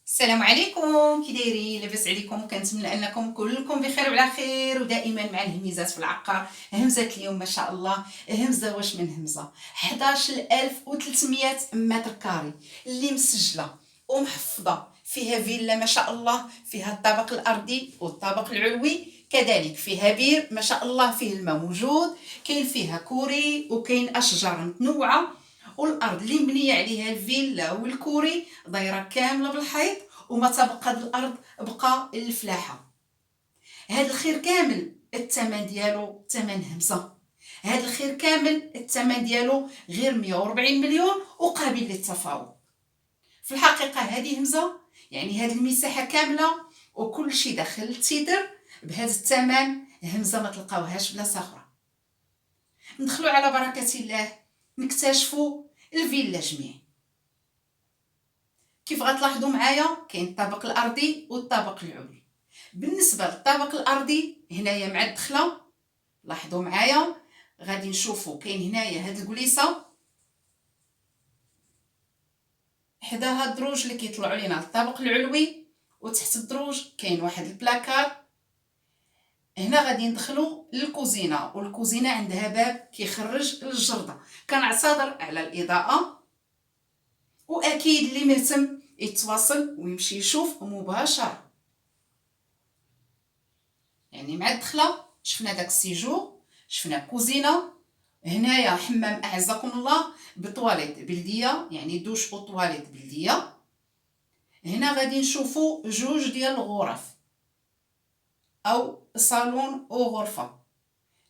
السلام عليكم، كي دايرين؟ لاباس عليكم؟ كنتمنى انكم كلكم بخير وعلى خير ودائما مع الهميزات في العقار. همزه اليوم ما شاء الله، همزه واش من همزه 11300 متر كاري اللي مسجله ومحفظه، فيها فيلا ما شاء الله، فيها الطابق الارضي والطابق العلوي، كذلك فيها بير ما شاء الله، فيه الماء موجود، كاين فيها كوري وكاين اشجار متنوعه، والارض اللي مبنيه عليها الفيلا والكوري دايره كامله بالحيط، وما تبقى هاد الارض بقى الفلاحه. هاد الخير كامل الثمن ديالو ثمن همزه، هاد الخير كامل الثمن ديالو غير 140 مليون وقابل للتفاوض. في الحقيقه هذه همزه، يعني هاد المساحه كامله وكل شيء داخل التيدر بهذا الثمن، همزه ما تلقاوهاش بلاصه اخرى. ندخلوا على بركه الله نكتشفوا الفيلا جميع. كيف غتلاحظوا معايا كاين الطابق الارضي والطابق العلوي. بالنسبه للطابق الارضي هنايا مع الدخله، لاحظوا معايا غادي نشوفوا كاين هنايا هاد الكليسه، حداها الدروج اللي كيطلعوا لينا للطابق العلوي، وتحت الدروج كاين واحد البلاكار. هنا غادي ندخلوا للكوزينه، والكوزينه عندها باب كيخرج للجرده. كنعتذر على الاضاءه، واكيد اللي مهتم يتواصل ويمشي يشوف مباشره. يعني مع الدخله شفنا داك السيجور، شفنا كوزينه، هنايا حمام اعزكم الله بطواليت بلديه، يعني دوش او طواليت بلديه. هنا غادي نشوفوا جوج ديال الغرف او صالون او غرفه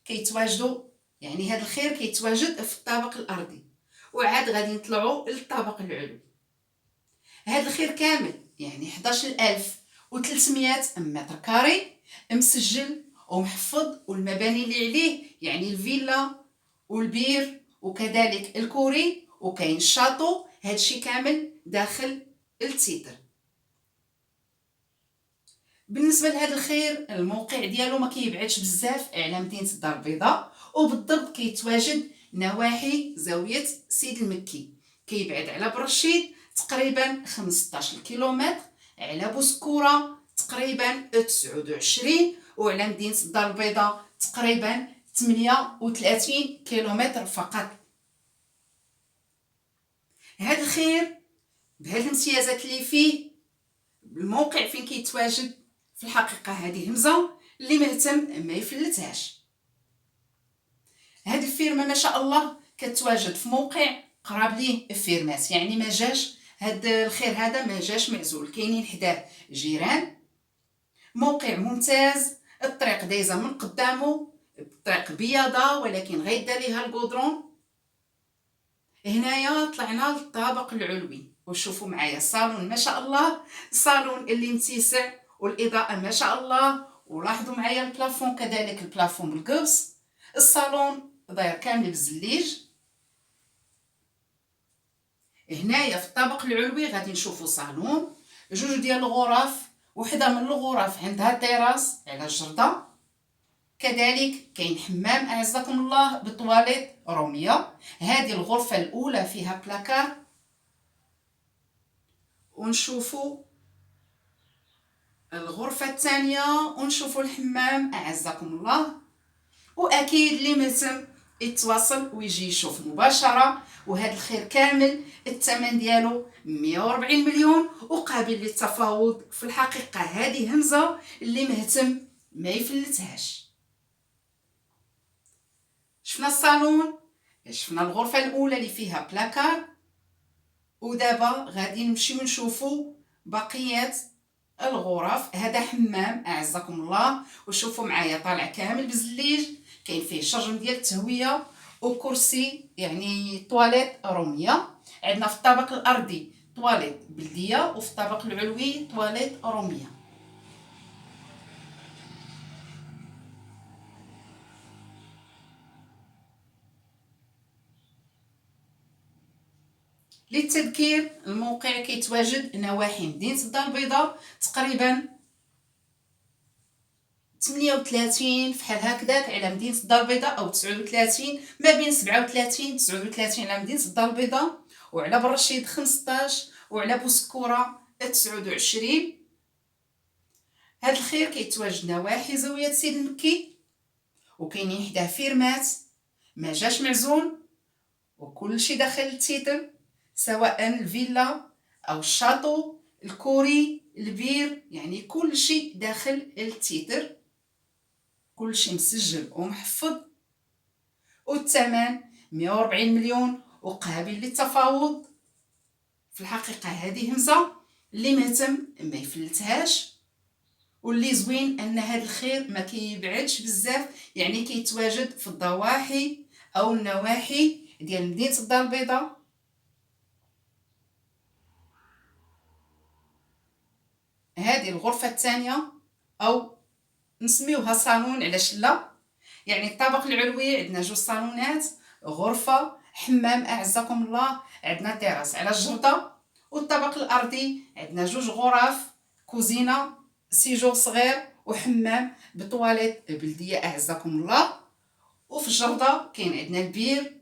كيتواجدوا، يعني هذا الخير كيتواجد في الطابق الارضي. وعاد غادي نطلعوا للطابق العلوي. هذا الخير كامل يعني 11300 متر كاري مسجل ومحفظ، والمباني اللي عليه يعني الفيلا والبير وكذلك الكوري وكاين الشاطو، هادشي كامل داخل التيتر. بالنسبه لهذا الخير الموقع ديالو ما كيبعدش بزاف على مدينه الدار البيضاء، وبالضبط كيتواجد نواحي زاويه سيد المكي. كيبعد على برشيد تقريبا 15 كيلومتر، على بوسكوره تقريبا 29، وعلى مدينه الدار البيضاء تقريبا 38 كيلومتر فقط. هذا الخير بهذه الامتيازات اللي فيه، الموقع فين كيتواجد، في الحقيقه هذه همزه اللي مهتم ما يفلتهاش. هذه الفيرما ما شاء الله كتواجد في موقع قراب ليه فيرمات، يعني ما جاش هذا الخير هذا ما جاش معزول، كاينين حداه جيران. موقع ممتاز، الطريق دايزه من قدامه، الطريق بياضه ولكن غيدا ليها الكودرون. هنايا طلعنا للطابق العلوي، وشوفوا معايا الصالون ما شاء الله، الصالون اللي متسع والاضاءه ما شاء الله، ولاحظوا معايا البلافون كذلك البلافون بالقبس. الصالون داير كامل بالزليج. هنايا في الطابق العلوي غادي نشوفوا صالون، جوج ديال الغرف، وحده من الغرف عندها تيراس على الجرده، كذلك كاين حمام اعزكم الله بطواليت روميه. هذه الغرفه الاولى فيها بلاكار، ونشوفوا الغرفه الثانيه ونشوفوا الحمام اعزكم الله. واكيد اللي مهتم يتواصل ويجي يشوف مباشره. وهذا الخير كامل الثمن ديالو 140 مليون وقابل للتفاوض. في الحقيقه هذه همزه اللي مهتم ما يفلتهاش. شفنا الصالون، شفنا الغرفه الاولى اللي فيها بلاكار، ودابا غادي نمشيو نشوفوا بقيه الغرف. هذا حمام اعزكم الله، وشوفوا معايا طالع كامل بزليج، كاين فيه شرجم ديال التهويه وكرسي يعني طواليت روميه. عندنا في الطابق الارضي طواليت بلديه، وفي الطابق العلوي طواليت روميه. للتذكير الموقع كيتواجد نواحي مدينه الدار البيضاء، تقريبا 38 فحال هكذاك على مدينه الدار البيضاء، او 39، ما بين 37 39 على مدينه الدار البيضاء، وعلى برشيد 15، وعلى بوسكوره 29. هاد الخير كيتواجد نواحي زاوية سيد المكي، وكاينين حداه فيرمات ما جاش معزول، وكلشي داخل التيتر، سواء الفيلا او الشاطو الكوري البير، يعني كلشي داخل التيتر، كلشي مسجل ومحفظ، والثمن 140 مليون وقابل للتفاوض. في الحقيقة هذه همزة اللي مهتم ما يفلتهاش، واللي زوين ان هذا الخير ما كيبعدش بزاف، يعني كيتواجد في الضواحي او النواحي ديال مدينة الدار البيضاء. هذه الغرفة الثانية او نسميوها صالون، علاش لا، يعني الطابق العلوي عندنا جوج صالونات، غرفة حمام اعزكم الله، عندنا تيراس على الجردة، والطابق الارضي عندنا جوج غرف، كوزينة سيجور صغير وحمام بطواليت بلديه اعزكم الله. وفي الجردة كاين عندنا البير،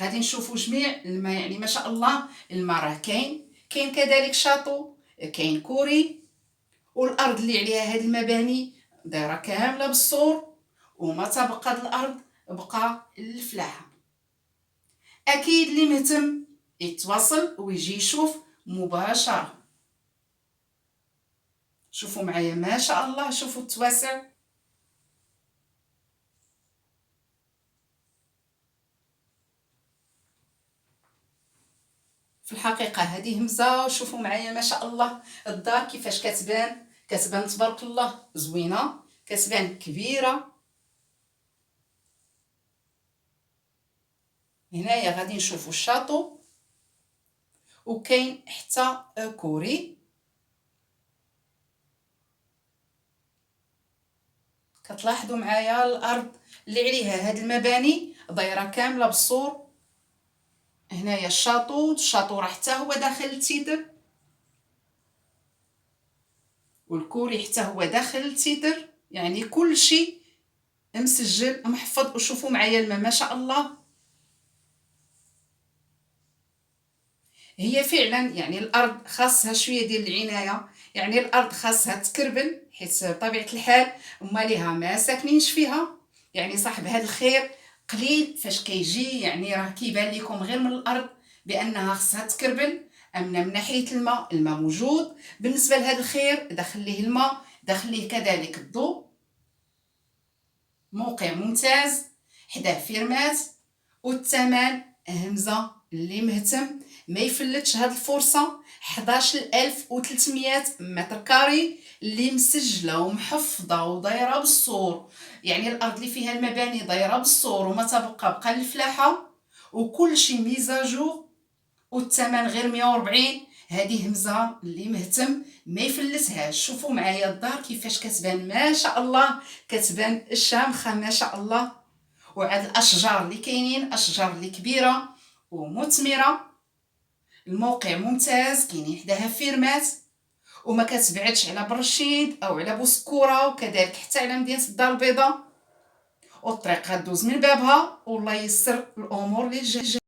غادي نشوفوا جميع الماء، يعني ما شاء الله الماء راه كاين كذلك شاطو، كاين كوري، والارض اللي عليها هاد المباني دايره كامله بالسور، وما تبقى الارض بقى الفلاحه. اكيد اللي مهتم يتواصل ويجي يشوف مباشره. شوفوا معايا ما شاء الله، شوفوا التواسع. في الحقيقه هذه همزه، وشوفوا معايا ما شاء الله الدار كيفاش كتبان تبارك الله زوينه، كتبان كبيره. هنايا غادي نشوفوا الشاطو، وكاين حتى كوري. كتلاحظوا معايا الارض اللي عليها هاد المباني دايره كامله بالسور. هنايا الشاطو راه حتى هو داخل التيتر، والكوري حتى هو داخل التيتر، يعني كل شيء مسجل محفظ. وشوفوا معايا الماء ما شاء الله. هي فعلا يعني الارض خاصها شويه ديال العنايه، يعني الارض خاصها تكربل، حيت بطبيعه الحال هما ليها ما ساكنينش فيها. يعني صاحب هذا الخير قليل فاش كيجي، يعني راه كيبان لكم غير من الارض بانها خاصها تكربل. اما من ناحيه الماء موجود بالنسبه لهذا الخير، داخل ليه الماء، داخل ليه كذلك الضوء. موقع ممتاز، حداه فيرمات، والثمن همزه اللي مهتم ما يفلتش هاد الفرصه. 11300 متر كاري اللي مسجله ومحفظه ودايره بالسور، يعني الارض اللي فيها المباني دايره بالسور وما تبقى بقى الفلاحه، وكل شيء ميزاجو، والثمن غير 140. هذه همزه اللي مهتم ما يفلتهاش. شوفوا معايا الدار كيفاش كتبان ما شاء الله، كتبان شامخه ما شاء الله. وعاد الاشجار اللي كاينين اشجار اللي كبيره ومثمره. الموقع ممتاز، كاينين حداها فيرمات، وما كتبعدش على برشيد او على بوسكوره، وكذلك حتى على مدينه الدار البيضاء. والطريق غدوز من بابها، والله يسر الامور للجميع.